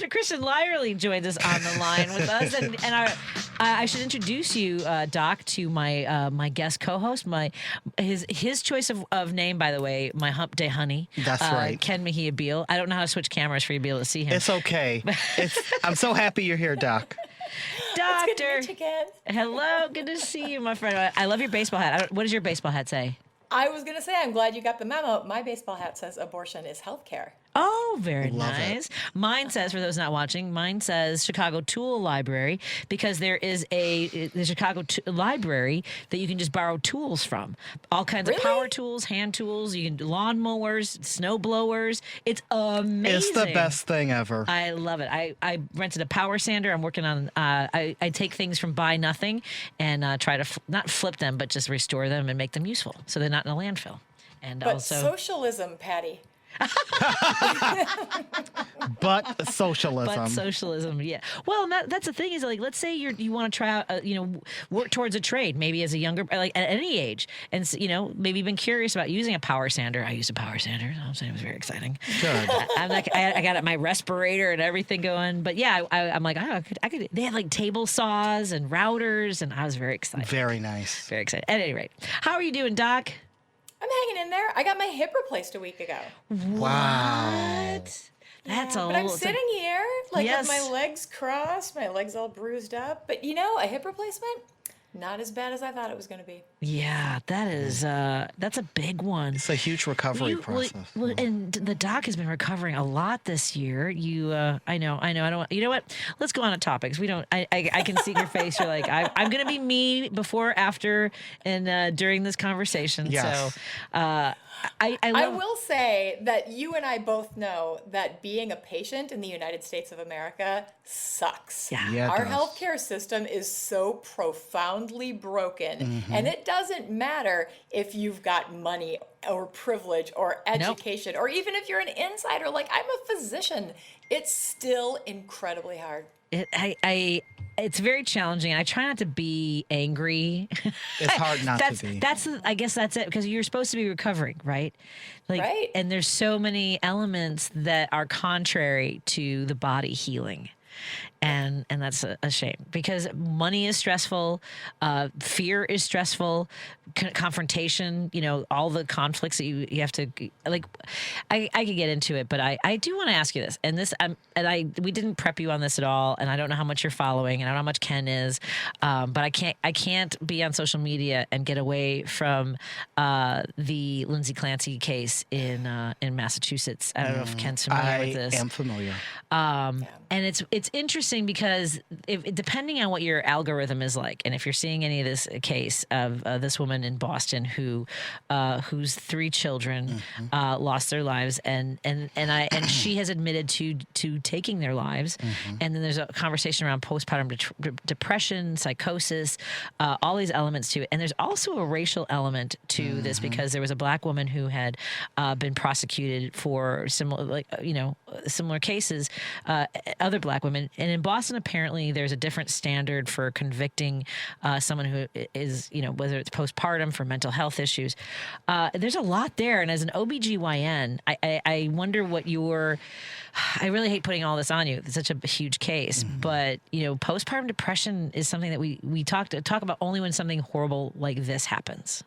Dr. Kristin Lyerly joins us on the line with us, and I should introduce you, Doc, to my guest co-host. His choice of name, by the way, my Hump Day honey. That's right. Ken Mejia Beal. I don't know how to switch cameras for you to be able to see him. It's okay. I'm so happy you're here, Doc. Doctor. It's good to meet you again. Hello, good to see you, my friend. I love your baseball hat. What does your baseball hat say? I was going to say, I'm glad you got the memo. My baseball hat says abortion is healthcare. Oh, very Love nice. it. Mine says, for those not watching, mine says Chicago Tool Library, because there is the Chicago Library that you can just borrow tools from. All kinds of power tools, hand tools, you can do lawnmowers, snow blowers. It's amazing. It's the best thing ever. I love it. I rented a power sander. I'm working on, I take things from Buy Nothing and try to not flip them, but just restore them and make them useful so they're not in a landfill. And But also socialism, Patti. But socialism. But socialism, yeah. Well, that's the thing is, like, let's say you want to try out, work towards a trade, maybe as a younger, like at any age, and maybe you've been curious about using a power sander. I used a power sander. I'm saying it was very exciting. Good. I'm like, I got my respirator and everything going, but yeah, I'm like, I could. They had like table saws and routers, and I was very excited. Very nice. Very excited. At any rate, how are you doing, Doc? I'm hanging in there. I got my hip replaced a week ago. Wow. What? That's But I'm sitting here, Yes. with my legs crossed, my legs all bruised up. But a hip replacement, not as bad as I thought it was going to be. Yeah, that's a big one. It's a huge recovery process. Well, and the doc has been recovering a lot this year. I know. I don't. You know what? Let's go on to topics. We don't. I can see your face. You're like, I'm gonna be me before, after, and during this conversation. Yes. So, I will say that you and I both know that being a patient in the United States of America sucks. Yeah. Our It does. healthcare system is so profoundly broken, and it doesn't matter if you've got money or privilege or education, or even if you're an insider, like I'm a physician, it's still incredibly hard. It's very challenging. I try not to be angry. It's hard not to be. I guess that's it, because you're supposed to be recovering, right? Right. And there's so many elements that are contrary to the body healing. And that's a shame, because money is stressful, fear is stressful, confrontation, all the conflicts that you have to, like, I could get into it, but I do want to ask you this, and we didn't prep you on this at all, and I don't know how much you're following, and I don't know how much Ken is, but I can't be on social media and get away from the Lindsay Clancy case in Massachusetts. I don't know if Ken's familiar with this. I am familiar. And it's interesting because depending on what your algorithm is like, and if you're seeing any of this case of this woman in Boston whose 3 children lost their lives, and she has admitted to taking their lives, and then there's a conversation around postpartum depression, psychosis, all these elements to it, and there's also a racial element to this, because there was a black woman who had been prosecuted for similar cases, other black women. And in Boston, apparently, there's a different standard for convicting someone who is, whether it's postpartum for mental health issues. There's a lot there. And as an OBGYN, I wonder what I really hate putting all this on you. It's such a huge case. But, postpartum depression is something that we talk about only when something horrible like this happens.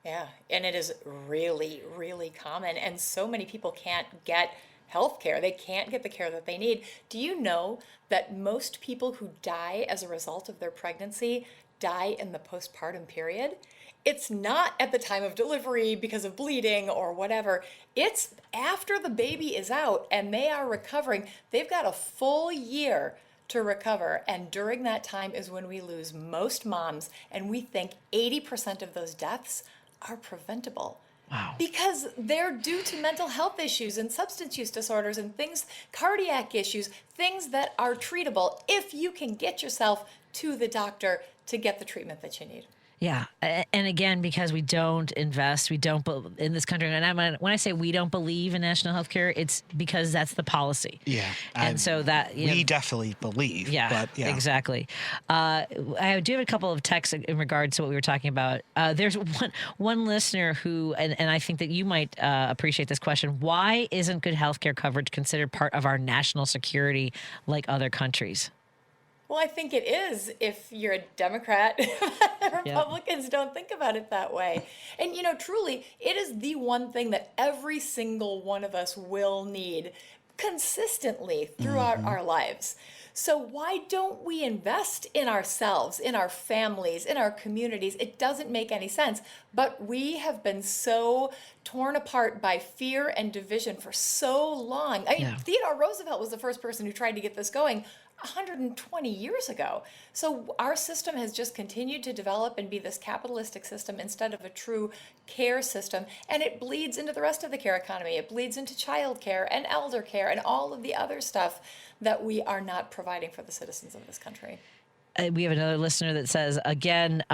Yeah, and it is really, really common. And so many people can't get health care. They can't get the care that they need. Do you know that most people who die as a result of their pregnancy die in the postpartum period? It's not at the time of delivery because of bleeding or whatever. It's after the baby is out and they are recovering. They've got a full year to recover. And during that time is when we lose most moms. And we think 80% of those deaths are preventable. Wow. Because they're due to mental health issues and substance use disorders and cardiac issues, things that are treatable if you can get yourself to the doctor to get the treatment that you need. Yeah. And again, because we don't invest, we don't in this country. And when I say we don't believe in national health care, it's because that's the policy. Yeah. And so that, we definitely believe. Yeah, but yeah. Exactly. I do have a couple of texts in regards to what we were talking about. There's one listener who, and I think that you might appreciate this question. Why isn't good health care coverage considered part of our national security like other countries? Well, I think it is if you're a Democrat. Republicans don't think about it that way. And, truly, it is the one thing that every single one of us will need consistently throughout our lives. So why don't we invest in ourselves, in our families, in our communities? It doesn't make any sense. But we have been so torn apart by fear and division for so long. I mean, Theodore Roosevelt was the first person who tried to get this going 120 years ago. So our system has just continued to develop and be this capitalistic system instead of a true care system. And it bleeds into the rest of the care economy. It bleeds into child care and elder care and all of the other stuff that we are not providing for the citizens of this country. We have another listener that says, again,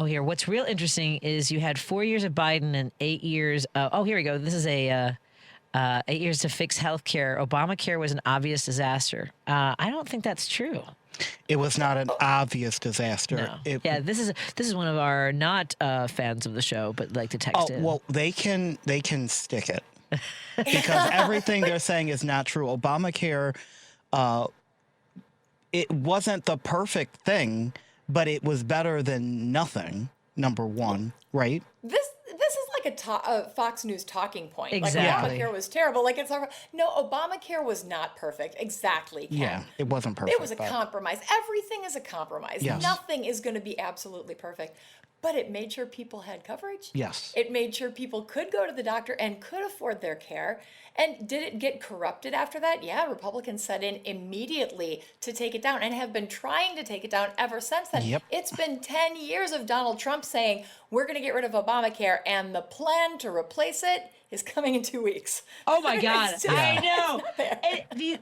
here, what's real interesting is you had 4 years of Biden and 8 years. Here we go. This is 8 years to fix healthcare. Obamacare was an obvious disaster. I don't think that's true. It was not an obvious disaster. No. This is one of our not fans of the show, but like to text in. Well, they can stick it because everything they're saying is not true. Obamacare, it wasn't the perfect thing, but it was better than nothing. Number one, right? This is like a Fox News talking point. Exactly. Like Obamacare was terrible. No, Obamacare was not perfect. Exactly, Ken. Yeah, it wasn't perfect. It was a compromise. Everything is a compromise. Yes. Nothing is going to be absolutely perfect. But it made sure people had coverage. Yes. It made sure people could go to the doctor and could afford their care. And did it get corrupted after that? Yeah, Republicans set in immediately to take it down and have been trying to take it down ever since then. Yep. It's been 10 years of Donald Trump saying, we're going to get rid of Obamacare, and the plan to replace it is coming in 2 weeks. Oh my God. I know.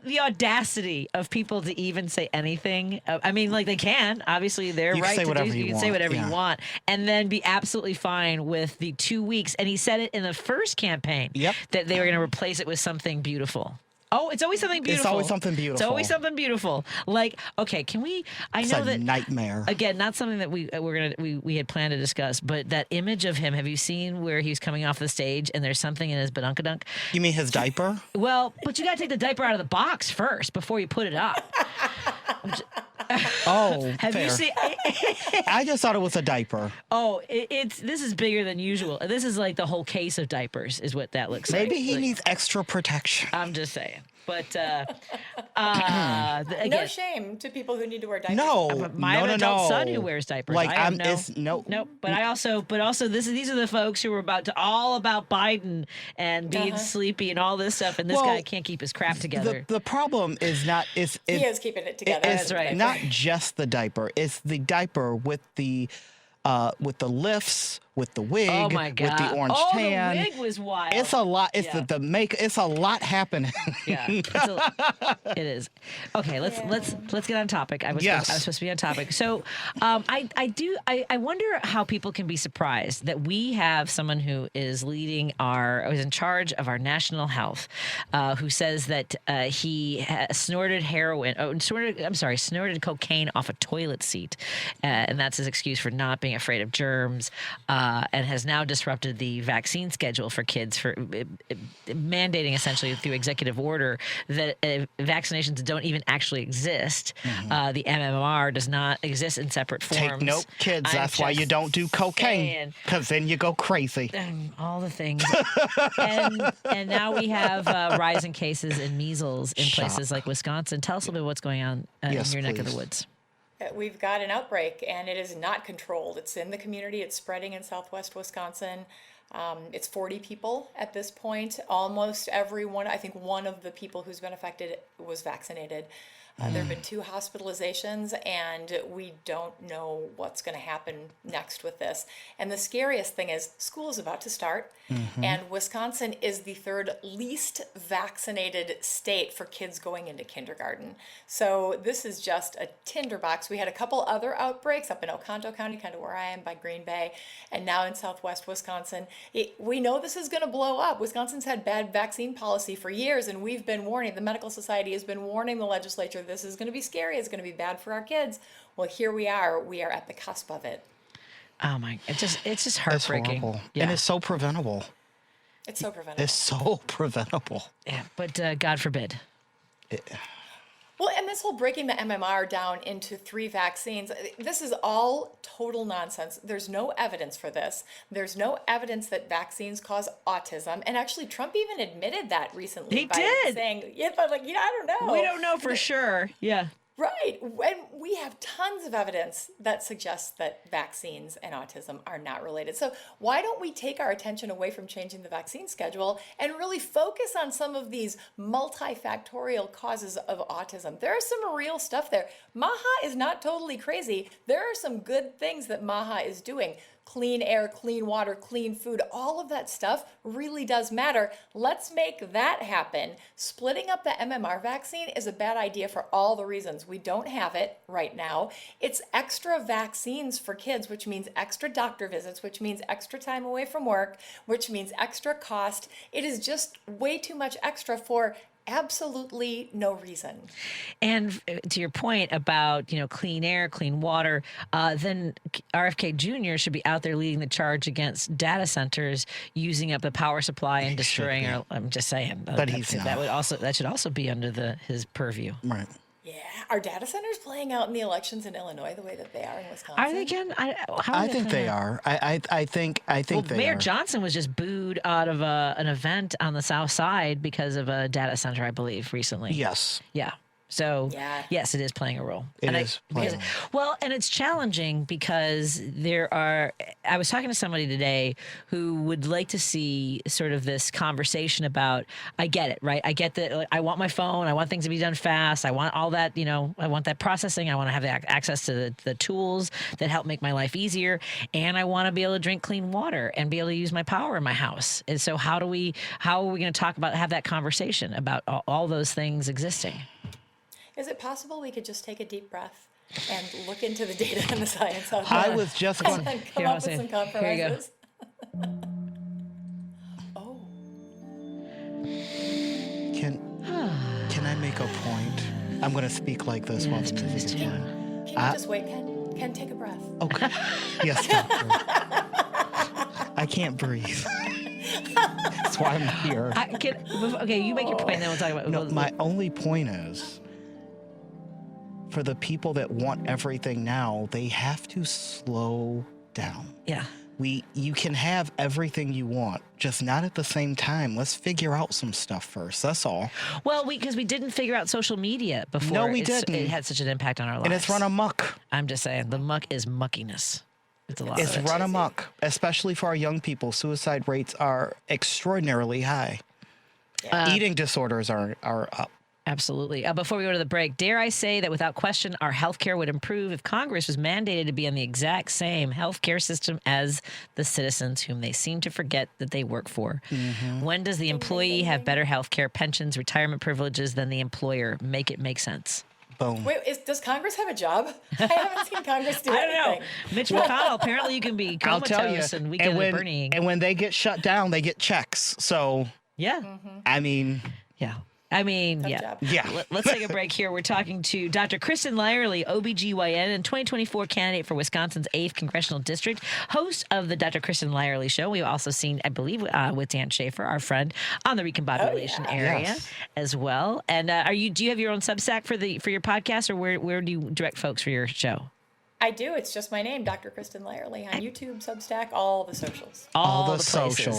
The audacity of people to even say anything. I mean, like they can, obviously they're right to do, you can say whatever you want and then be absolutely fine with the 2 weeks. And he said it in the first campaign that they were going to replace it with something beautiful. Oh, it's always something beautiful. It's always something beautiful. It's always something beautiful. Like, okay, can we? It's a nightmare. Again, not something that we had planned to discuss, but that image of him. Have you seen where he's coming off the stage and there's something in his badunkadunk? You mean his diaper? Well, but you got to take the diaper out of the box first before you put it up. Have fair. you seen? I just thought it was a diaper. This is bigger than usual. This is like the whole case of diapers is what that looks like. Maybe he needs extra protection. I'm just saying. But no shame to people who need to wear diapers. My adult son who wears diapers. Like Nope. But also these are the folks who are all about Biden and being sleepy and all this stuff, and this guy can't keep his crap together. The problem is not he is keeping it together. It's right. Not just the diaper. It's the diaper with the lifts, with the wig, oh my God. with the orange tan. The wig was wild. It's a lot. It's the make. It's a lot happening. Yeah, it is. Okay, let's get on topic. I was supposed to be on topic. So, I wonder how people can be surprised that we have someone who is who's in charge of our national health, who says that he snorted snorted cocaine off a toilet seat, and that's his excuse for not being afraid of germs. And has now disrupted the vaccine schedule for kids for mandating essentially through executive order that vaccinations don't even actually exist. Mm-hmm. The MMR does not exist in separate forms. Take note, kids. That's why you don't do cocaine, because then you go crazy. All the things. and now we have rising cases in measles in places like Wisconsin. Tell us a little bit what's going on in your neck of the woods. We've got an outbreak, and it is not controlled. It's in the community. It's spreading in southwest Wisconsin. It's 40 people at this point. Almost everyone, I think one of the people who's been affected was vaccinated. There have been 2 hospitalizations, and we don't know what's going to happen next with this. And the scariest thing is school is about to start, and Wisconsin is the 3rd least vaccinated state for kids going into kindergarten. So this is just a tinderbox. We had a couple other outbreaks up in Oconto County, kind of where I am by Green Bay, and now in southwest Wisconsin. We know this is going to blow up. Wisconsin's had bad vaccine policy for years, and we've been warning, the medical society has been warning the legislature, this is going to be scary, it's going to be bad for our kids. Well, here we are at the cusp of it. Oh my, it's just It's heartbreaking. horrible. Yeah. And it's so preventable. It's so preventable. It's so preventable. Yeah, but God forbid. Well, and this whole breaking the MMR down into 3 vaccines, this is all total nonsense. There's no evidence for this. There's no evidence that vaccines cause autism. And actually, Trump even admitted that recently. He by did. saying, yeah, but like, I don't know. We don't know for sure. Yeah. Right. And we have tons of evidence that suggests that vaccines and autism are not related. So why don't we take our attention away from changing the vaccine schedule and really focus on some of these multifactorial causes of autism? There is some real stuff there. MAHA is not totally crazy. There are some good things that MAHA is doing. Clean air, clean water, clean food, all of that stuff really does matter. Let's make that happen. Splitting up the MMR vaccine is a bad idea for all the reasons. We don't have it right now. It's extra vaccines for kids, which means extra doctor visits, which means extra time away from work, which means extra cost. It is just way too much extra for absolutely no reason. And to your point about, clean air, clean water, then RFK Jr. should be out there leading the charge against data centers using up the power supply and destroying our, I'm just saying. But he's not. That should also be under his purview. Right. Yeah. Are data centers playing out in the elections in Illinois the way that they are in Wisconsin? Are they again? I think they are. I think they Mayor are. Johnson was just booed out of an event on the South Side because of a data center, I believe, recently. Yes. Yeah. So, Yeah. yes, it is playing a role. It And is playing a role. Well, and it's challenging because I was talking to somebody today who would like to see sort of this conversation about, I get it, right? I get that I want my phone. I want things to be done fast. I want all that, I want that processing. I want to have access to the tools that help make my life easier. And I want to be able to drink clean water and be able to use my power in my house. And so how are we going to have that conversation about all those things existing? Is it possible we could just take a deep breath and look into the data and the science out there? I was just going. and come Here, I'll up with say- some here you go. compromises? Oh, Can I make a point? I'm going to speak like this while the music is playing. can you just wait, Ken? Ken, take a breath. Okay. Yes, doctor. I can't breathe. That's why I'm here. Okay, you make your point, then we'll talk about. No, my only point is, for the people that want everything now, they have to slow down. Yeah. You can have everything you want, just not at the same time. Let's figure out some stuff first. That's all. Well, because we didn't figure out social media before. No, we didn't. It had such an impact on our lives. And it's run amok. I'm just saying, the muck is muckiness. It's a lot. It's of it. run amok, especially for our young people. Suicide rates are extraordinarily high. Eating disorders are up. Absolutely. Before we go to the break, dare I say that without question, our healthcare would improve if Congress was mandated to be on the exact same healthcare system as the citizens whom they seem to forget that they work for. When does the employee have better healthcare, pensions, retirement privileges than the employer? Make it make sense. Boom. Wait, does Congress have a job? I haven't seen Congress do I don't anything. know. Mitch McConnell, apparently you can be I'll tell you. comatose and weekend at Bernie. And when they get shut down, they get checks. So, Yeah. I mean, Yeah. I mean, Tough yeah. job. yeah. Let's take a break here. We're talking to Dr. Kristin Lyerly, OBGYN and 2024 candidate for Wisconsin's 8th Congressional District, host of the Dr. Kristin Lyerly Show. We've also seen, I believe, with Dan Schaefer, our friend, on the recombobulation area Yes. as well. And do you have your own Substack for your podcast, or where do you direct folks for your show? I do. It's just my name, Dr. Kristin Lyerly, on YouTube, Substack, all the socials. All the places. socials.